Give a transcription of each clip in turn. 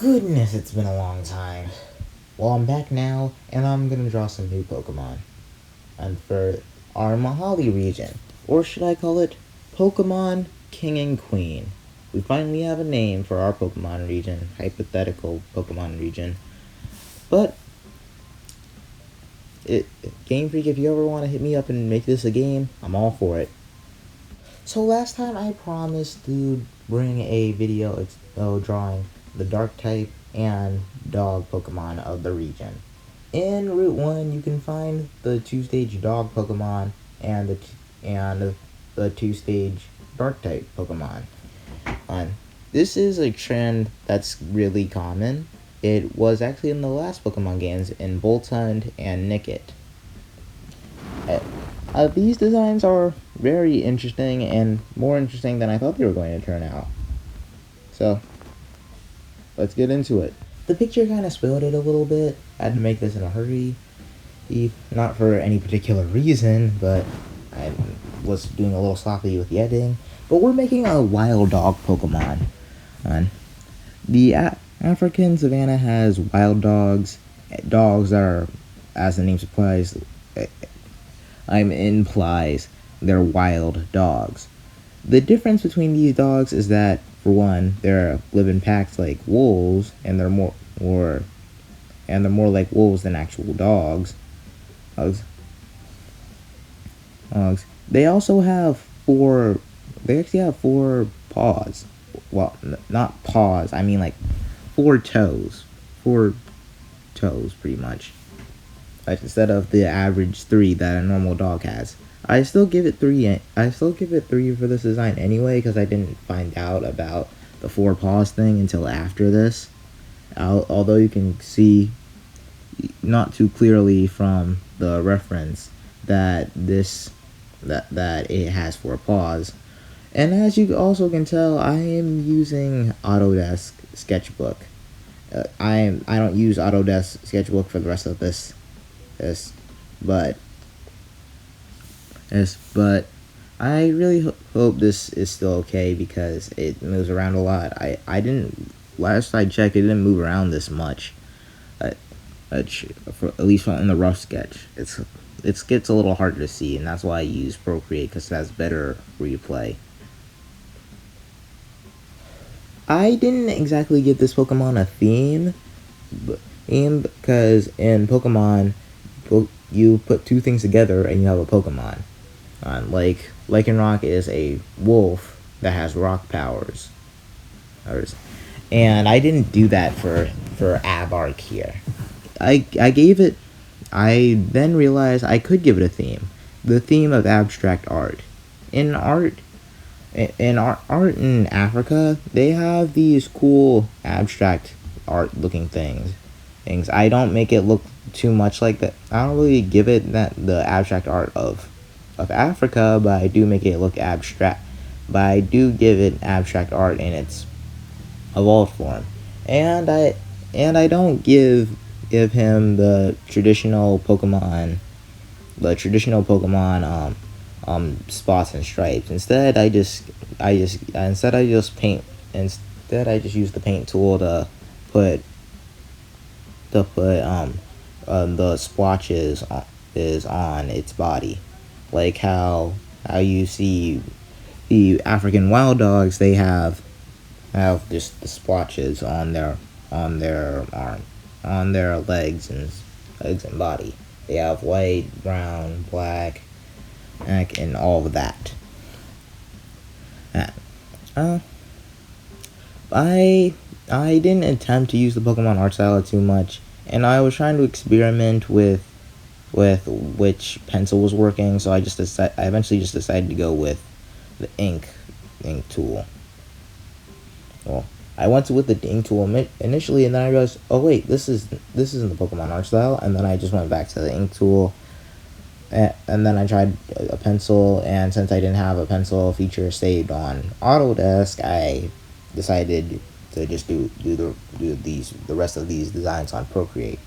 Goodness, it's been a long time. Well, I'm back now, and I'm gonna draw some new Pokemon. And for our Mahali region, or should I call it Pokemon King and Queen. We finally have a name for our Pokemon region, hypothetical Pokemon region. But, Game Freak, if you ever want to hit me up and make this a game, I'm all for it. So last time I promised to bring a video drawing the dark type and dog Pokemon of the region. In Route 1 you can find the 2-stage dog Pokemon and the 2-stage dark type Pokemon. This is a trend that's really common. It was actually in the last Pokemon games in Bolt Hunt and Nickit. These designs are very interesting and more interesting than I thought they were going to turn out. So, let's get into it. The picture kind of spoiled it a little bit. I had to make this in a hurry. Not for any particular reason, but I was doing a little sloppy with the editing. But we're making a wild dog Pokemon. The African savanna has wild dogs. Dogs that are, as the name implies, they're wild dogs. The difference between these dogs is that, for one, they live in packs like wolves, and they're more like wolves than actual dogs. Dogs. They also have four. They actually have four paws. Well, not paws. I mean like four toes. Four toes, pretty much. Like instead of the average 3 that a normal dog has. I still give it 3. I still give it 3 for this design anyway, because I didn't find out about the 4 paws thing until after this. Although you can see not too clearly from the reference that it has 4 paws. And as you also can tell, I am using Autodesk Sketchbook. I don't use Autodesk Sketchbook for the rest of this, but I really hope this is still okay because it moves around a lot. I didn't, last I checked, it didn't move around this much. At least in the rough sketch, it gets a little harder to see, and that's why I use Procreate, because it has better replay. I didn't exactly give this Pokemon a theme, because in Pokemon, you put 2 things together and you have a Pokemon. Like Lycanroc is a wolf that has rock powers. And I didn't do that for Abark here. I then realized I could give it a theme. The theme of abstract art. In art in Africa, they have these cool abstract art looking things. I don't make it look too much like that. I don't really give it the abstract art of Africa, but I do make it look abstract. But I do give it abstract art in its evolved form. And I don't give him the traditional Pokemon spots and stripes. Instead I just use the paint tool to put the splotches is on its body, like how you see the African wild dogs. They have just the splotches on their legs and body. They have white, brown, black, and all of that. I didn't attempt to use the Pokemon art style too much, and I was trying to experiment with which pencil was working, so I eventually just decided to go with the ink tool. Well, I went with the ink tool initially, and then I realized, oh wait, this isn't the Pokemon art style, and then I just went back to the ink tool, and then I tried a pencil, and since I didn't have a pencil feature saved on Autodesk, I decided to just do the rest of these designs on Procreate.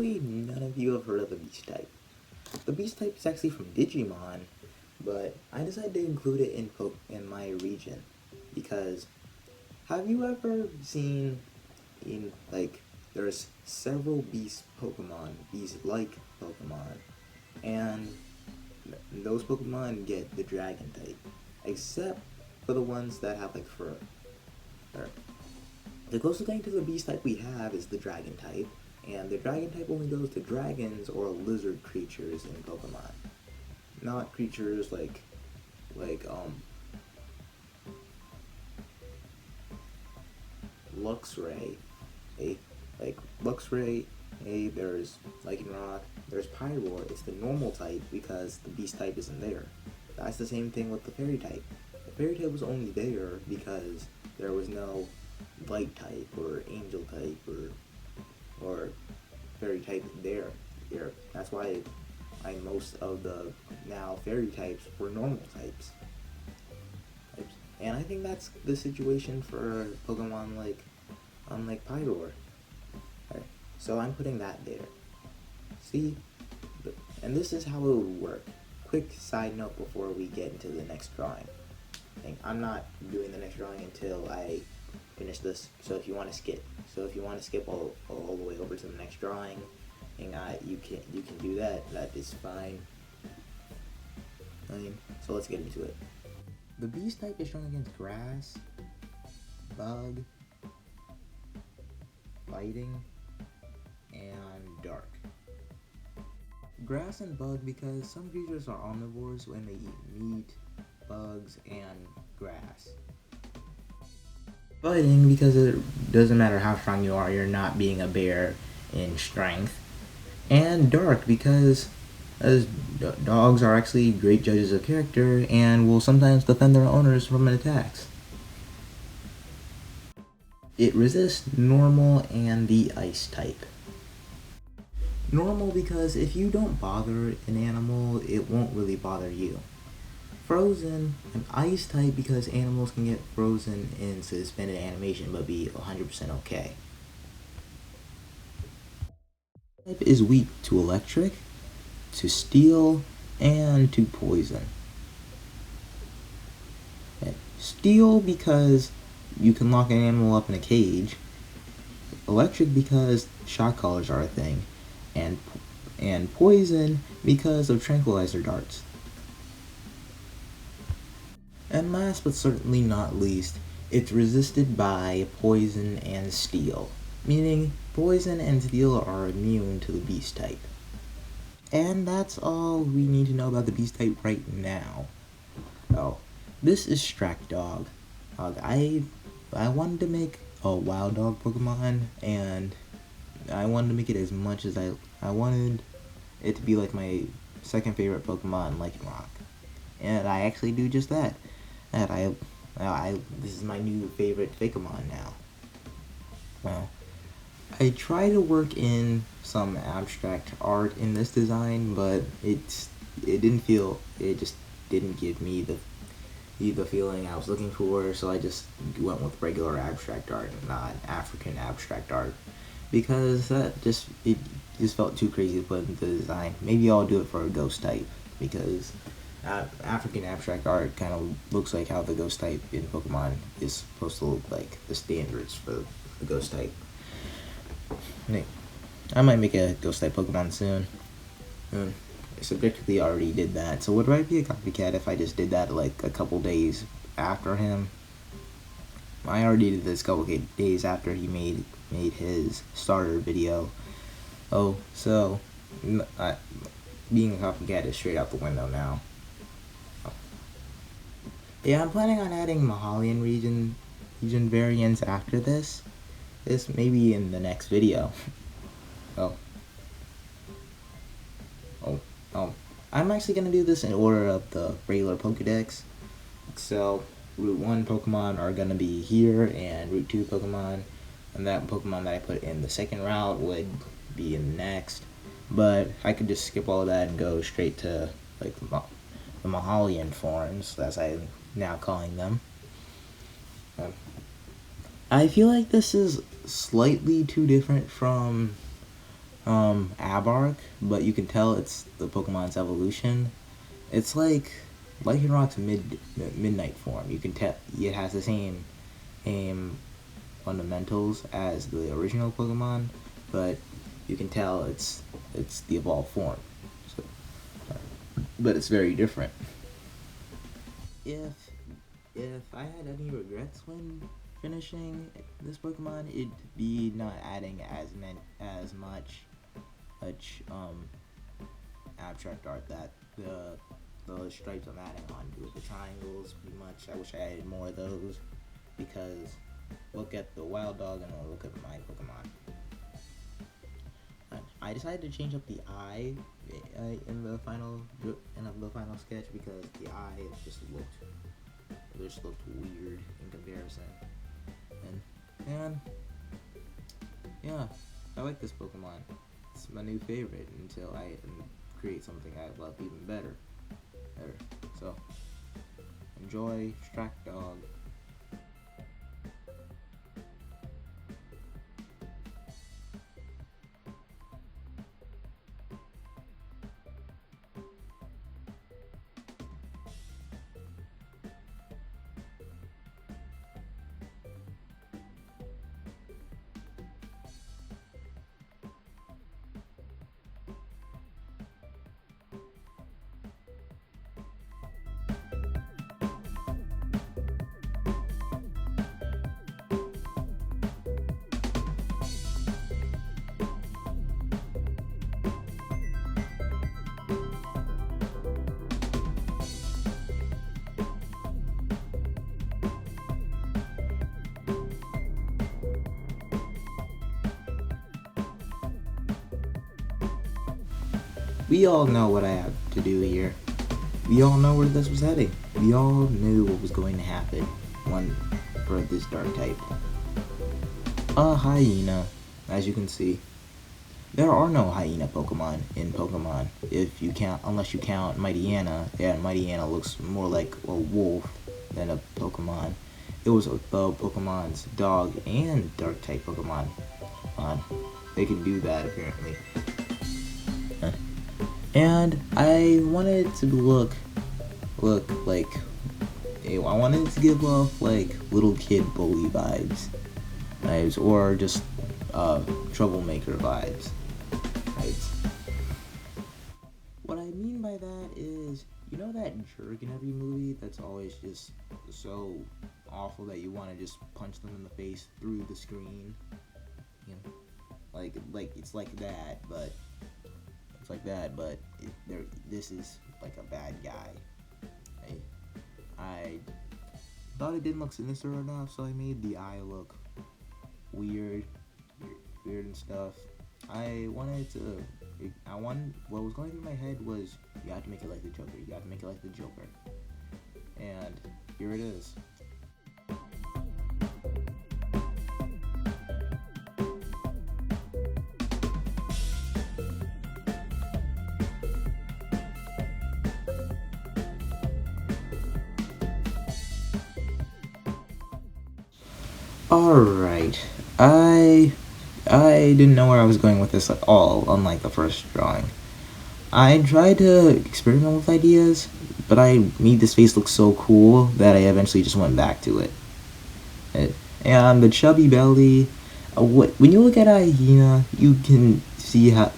Probably none of you have heard of the Beast type. The Beast type is actually from Digimon, but I decided to include it in my region because have you ever seen there's several Beast Pokemon, Beast-like Pokemon, and those Pokemon get the Dragon type, except for the ones that have like fur. The closest thing to the Beast type we have is the Dragon type, and the Dragon type only goes to dragons or lizard creatures in Pokemon, not creatures like Luxray, Luxray, there's Lycanroc, there's Pyroar. It's the normal type because the Beast type isn't there. That's the same thing with the Fairy type. The Fairy type was only there because there was no Light type or Angel type or Fairy type there. That's why most of the now Fairy types were normal types. And I think that's the situation for Pokemon like Pyroar. Right. So I'm putting that there. See? And this is how it would work. Quick side note before we get into the next drawing. I'm not doing the next drawing until I finish this. So if you want to skip all the way over to the next drawing, and you can do that. That is fine. So let's get into it. The Beast type is shown against Grass, Bug, Fighting, and Dark. Grass and Bug because some creatures are omnivores when they eat meat, bugs, and grass. Fighting because it doesn't matter how strong you are, you're not being a bear in strength. And Dark because as dogs are actually great judges of character and will sometimes defend their owners from attacks. It resists Normal and the Ice type. Normal because if you don't bother an animal, it won't really bother you. Frozen, an Ice type because animals can get frozen in suspended animation but be 100% okay. Type is weak to electric, to steel, and to poison. Steel because you can lock an animal up in a cage. Electric because shock collars are a thing. And poison because of tranquilizer darts. And last but certainly not least, it's resisted by poison and steel, meaning poison and steel are immune to the Beast type. And that's all we need to know about the Beast type right now. Oh, this is Strack Dog. I wanted to make a wild dog Pokemon, and I wanted to make it as much as I wanted it to be like my second favorite Pokemon, Lycanroc. And I actually do just that. And this is my new favorite Pokemon now. Well, I try to work in some abstract art in this design, but it just didn't give me the feeling I was looking for, so I just went with regular abstract art, not African abstract art, because it just felt too crazy to put into the design. Maybe I'll do it for a ghost type, because African abstract art kind of looks like how the ghost type in Pokemon is supposed to look like, the standards for the ghost type. I might make a ghost type Pokemon soon. I subjectively already did that, so would I be a copycat if I just did that like a couple days after him? I already did this a couple days after he made his starter video. Oh, so being a copycat is straight out the window now. Yeah, I'm planning on adding Mahalian region variants after this. This may be in the next video. I'm actually going to do this in order of the regular Pokedex. So, Route 1 Pokemon are going to be here, and Route 2 Pokemon, and that Pokemon that I put in the second route would be in the next. But I could just skip all that and go straight to like the Mahalian forms, as I'm now calling them. I feel like this is slightly too different from Abark, but you can tell it's the Pokemon's evolution. It's like Lycanroc's midnight form. You can tell it has the same fundamentals as the original Pokemon, but you can tell it's the evolved form. So, but it's very different. If I had any regrets when finishing this Pokemon, it'd be not adding as much abstract art that the stripes I'm adding on with the triangles. Pretty much, I wish I added more of those because look at the wild dog and I'll look at my Pokemon. I decided to change up the eye in the final sketch because the eye just looked weird in comparison. And yeah, I like this Pokemon. It's my new favorite until I create something I love even better. So enjoy Strack Dog. We all know what I have to do here. We all know where this was heading. We all knew what was going to happen for this dark type. A hyena, as you can see. There are no hyena Pokemon in Pokemon unless you count Mightyena. Yeah, Mightyena looks more like a wolf than a Pokemon. It was the Pokemon's dog and dark type Pokemon. They can do that apparently. And I wanted to look like I wanted to give off like little kid bully vibes, or just troublemaker vibes. Right? What I mean by that is, you know that jerk in every movie that's always just so awful that you want to just punch them in the face through the screen. You know, like it's like that, but. This is like a bad guy. I thought it didn't look sinister enough, so I made the eye look weird and stuff. What was going through my head was, you have to make it like the Joker. And here it is. Alright, I didn't know where I was going with this at all, unlike the first drawing. I tried to experiment with ideas, but I made this face look so cool that I eventually just went back to it. And the chubby belly, when you look at a hyena, you can see how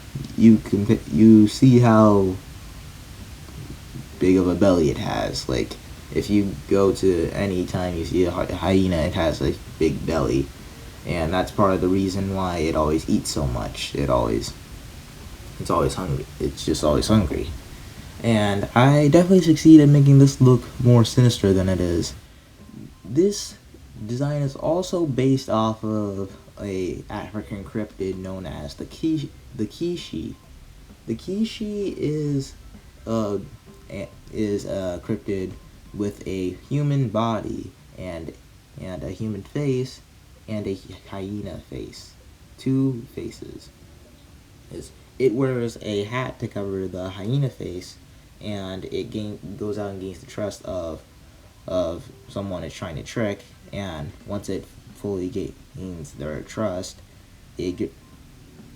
big of a belly it has. Like, if you go to any time you see a hyena, it has a big belly, and that's part of the reason why it always eats so much. It's always hungry. It's just always hungry. And I definitely succeed in making this look more sinister than it is. This design is also based off of a African cryptid known as the Kishi. The Kishi is a cryptid with a human body and a human face and a hyena face. 2 faces. It wears a hat to cover the hyena face, and it goes out and gains the trust of someone it's trying to trick, and once it fully gains their trust, it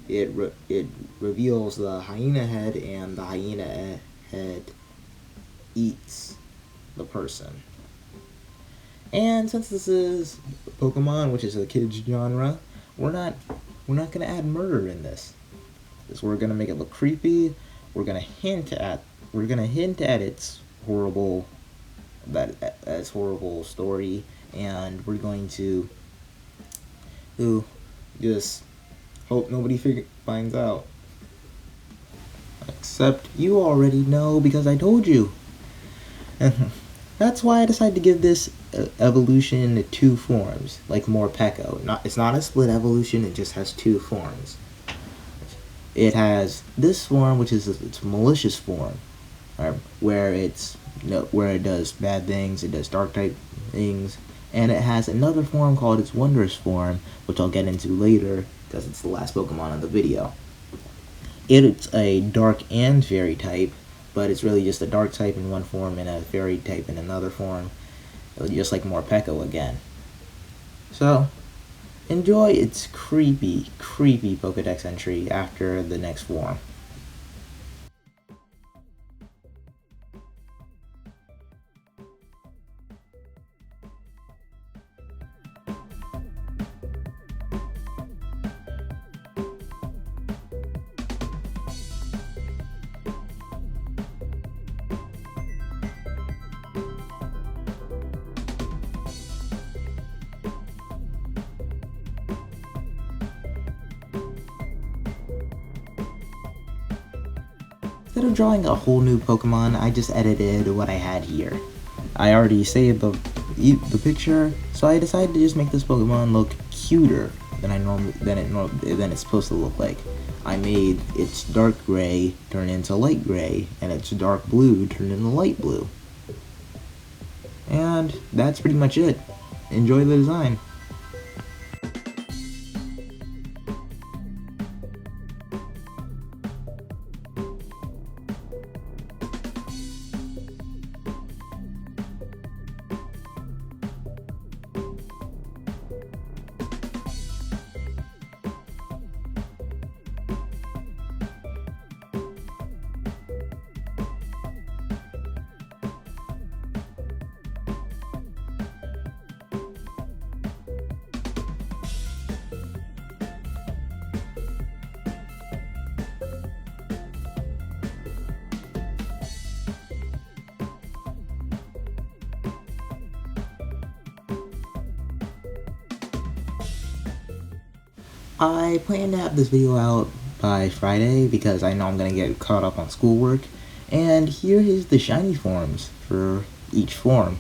it reveals the hyena head, and the hyena head eats the person. And since this is Pokemon, which is a kids genre, we're not gonna add murder in this. We're gonna make it look creepy. We're gonna hint at its horrible story, and we're going to just hope nobody finds out. Except you already know because I told you. That's why I decided to give this evolution 2 forms, like Morpeko. It's not a split evolution, it just has 2 forms. It has this form, which is its malicious form, where it does bad things, it does dark type things, and it has another form called its wondrous form, which I'll get into later because it's the last Pokemon of the video. It's a dark and fairy type, but it's really just a dark type in one form and a fairy type in another form, just like Morpeko again. So, enjoy its creepy Pokedex entry after the next form. Instead of drawing a whole new Pokemon, I just edited what I had here. I already saved the picture, so I decided to just make this Pokemon look cuter than it's supposed to look like. I made its dark gray turn into light gray, and its dark blue turn into light blue. And that's pretty much it. Enjoy the design. I plan to have this video out by Friday because I know I'm going to get caught up on schoolwork. And here is the shiny forms for each form.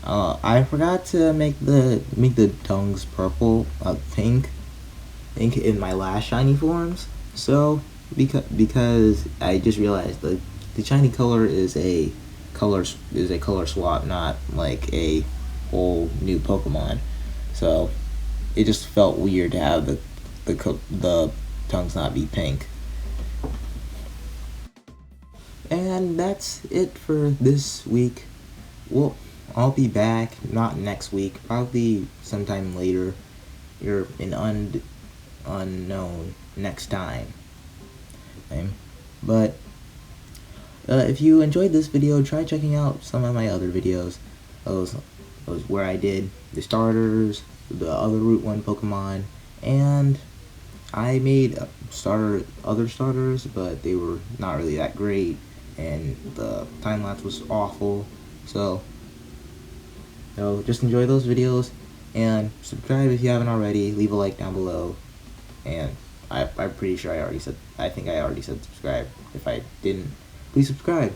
I forgot to make the tongues purple, pink in my last shiny forms. So because I just realized the shiny color is a color swap, not like a whole new Pokemon. So it just felt weird to have the tongues not be pink. And that's it for this week. Well, I'll be back, not next week, probably sometime later. You're an unknown next time. Okay? But if you enjoyed this video, try checking out some of my other videos. Those where I did the starters, the other Route 1 Pokemon, and I made other starters, but they were not really that great, and the time lapse was awful. So just enjoy those videos, and subscribe if you haven't already. Leave a like down below, and I'm pretty sure I think I already said subscribe. If I didn't, please subscribe.